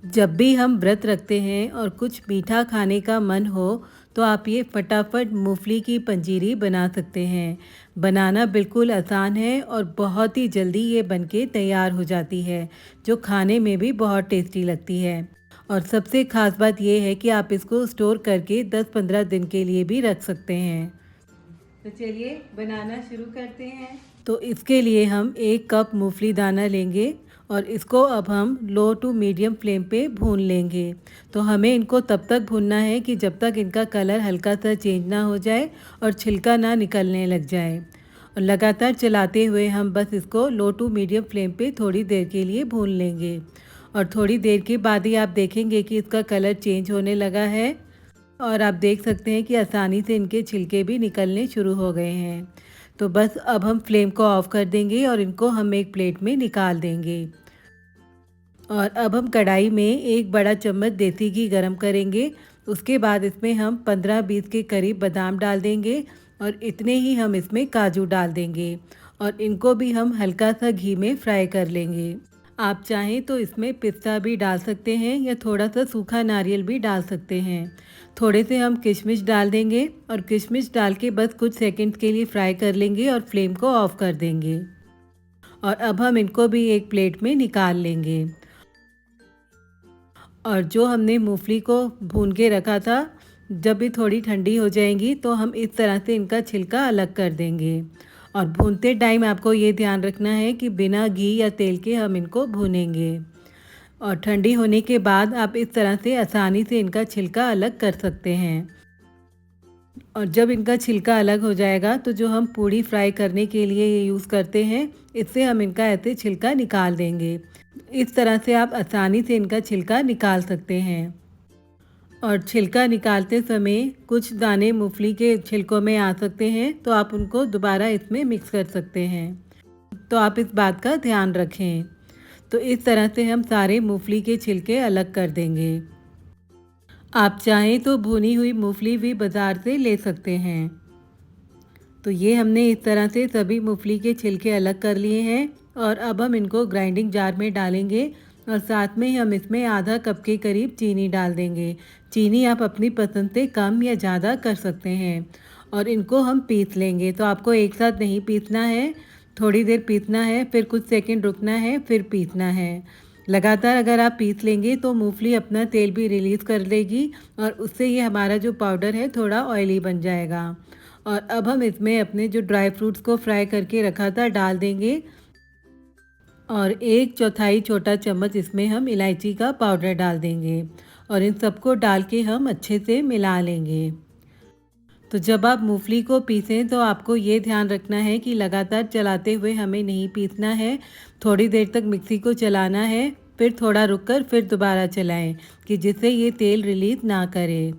जब भी हम व्रत रखते हैं और कुछ मीठा खाने का मन हो तो आप ये फटाफट मूंगफली की पंजीरी बना सकते हैं। बनाना बिल्कुल आसान है और बहुत ही जल्दी ये बनके तैयार हो जाती है, जो खाने में भी बहुत टेस्टी लगती है। और सबसे ख़ास बात ये है कि आप इसको स्टोर करके 10-15 दिन के लिए भी रख सकते हैं। तो चलिए बनाना शुरू करते हैं। तो इसके लिए हम 1 कप मूंगफली दाना लेंगे और इसको अब हम लो टू मीडियम फ्लेम पे भून लेंगे। तो हमें इनको तब तक भूनना है कि जब तक इनका कलर हल्का सा चेंज ना हो जाए और छिलका ना निकलने लग जाए। और लगातार चलाते हुए हम बस इसको लो टू मीडियम फ्लेम पे थोड़ी देर के लिए भून लेंगे। और थोड़ी देर के बाद ही आप देखेंगे कि इसका कलर चेंज होने लगा है और आप देख सकते हैं कि आसानी से इनके छिलके भी निकलने शुरू हो गए हैं। तो बस अब हम फ्लेम को ऑफ़ कर देंगे और इनको हम एक प्लेट में निकाल देंगे। और अब हम कढ़ाई में 1 बड़ा चम्मच देसी घी गरम करेंगे। उसके बाद इसमें हम 15-20 के करीब बादाम डाल देंगे और इतने ही हम इसमें काजू डाल देंगे और इनको भी हम हल्का सा घी में फ्राई कर लेंगे। आप चाहें तो इसमें पिस्ता भी डाल सकते हैं या थोड़ा सा सूखा नारियल भी डाल सकते हैं। थोड़े से हम किशमिश डाल देंगे और किशमिश डाल के बस कुछ सेकंड्स के लिए फ्राई कर लेंगे और फ्लेम को ऑफ कर देंगे। और अब हम इनको भी एक प्लेट में निकाल लेंगे। और जो हमने मूंगफली को भून के रखा था, जब भी थोड़ी ठंडी हो जाएंगी तो हम इस तरह से इनका छिलका अलग कर देंगे। और भूनते टाइम आपको ये ध्यान रखना है कि बिना घी या तेल के हम इनको भूनेंगे। और ठंडी होने के बाद आप इस तरह से आसानी से इनका छिलका अलग कर सकते हैं। और जब इनका छिलका अलग हो जाएगा तो जो हम पूड़ी फ्राई करने के लिए ये यूज़ करते हैं, इससे हम इनका ऐसे छिलका निकाल देंगे। इस तरह से आप आसानी से इनका छिलका निकाल सकते हैं। और छिलका निकालते समय कुछ दाने मूंगफली के छिलकों में आ सकते हैं, तो आप उनको दोबारा इसमें मिक्स कर सकते हैं। तो आप इस बात का ध्यान रखें। तो इस तरह से हम सारे मूंगफली के छिलके अलग कर देंगे। आप चाहें तो भुनी हुई मूंगफली भी बाज़ार से ले सकते हैं। तो ये हमने इस तरह से सभी मूंगफली के छिलके अलग कर लिए हैं और अब हम इनको ग्राइंडिंग जार में डालेंगे और साथ में हम इसमें आधा कप के करीब चीनी डाल देंगे। चीनी आप अपनी पसंद से कम या ज़्यादा कर सकते हैं। और इनको हम पीस लेंगे। तो आपको एक साथ नहीं पीसना है, थोड़ी देर पीसना है, फिर कुछ सेकंड रुकना है, फिर पीसना है। लगातार अगर आप पीस लेंगे तो मूंगफली अपना तेल भी रिलीज़ कर लेगी और उससे ये हमारा जो पाउडर है थोड़ा ऑयली बन जाएगा। और अब हम इसमें अपने जो ड्राई फ्रूट्स को फ्राई करके रखा था डाल देंगे और 1/4 छोटा चम्मच इसमें हम इलायची का पाउडर डाल देंगे और इन सबको डाल के हम अच्छे से मिला लेंगे। तो जब आप मूंगफली को पीसें तो आपको ये ध्यान रखना है कि लगातार चलाते हुए हमें नहीं पीसना है। थोड़ी देर तक मिक्सी को चलाना है, फिर थोड़ा रुककर फिर दोबारा चलाएं कि जिससे ये तेल रिलीज़ ना करे।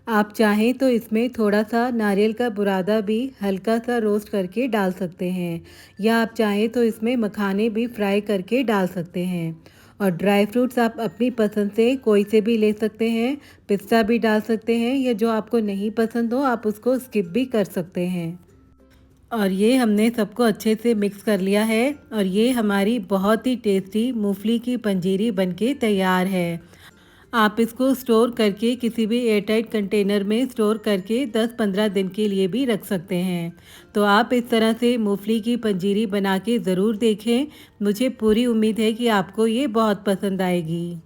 आप चाहें तो इसमें थोड़ा सा नारियल का बुरादा भी हल्का सा रोस्ट करके डाल सकते हैं या आप चाहें तो इसमें मखाने भी फ्राई करके डाल सकते हैं। और ड्राई फ्रूट्स आप अपनी पसंद से कोई से भी ले सकते हैं, पिस्ता भी डाल सकते हैं या जो आपको नहीं पसंद हो आप उसको स्किप भी कर सकते हैं। और ये हमने सबको अच्छे से मिक्स कर लिया है और ये हमारी बहुत ही टेस्टी मूंगफली की पंजीरी बनके तैयार है। आप इसको स्टोर करके किसी भी एयरटाइट कंटेनर में स्टोर करके 10-15 दिन के लिए भी रख सकते हैं। तो आप इस तरह से मूंगफली की पंजीरी बना के ज़रूर देखें। मुझे पूरी उम्मीद है कि आपको ये बहुत पसंद आएगी।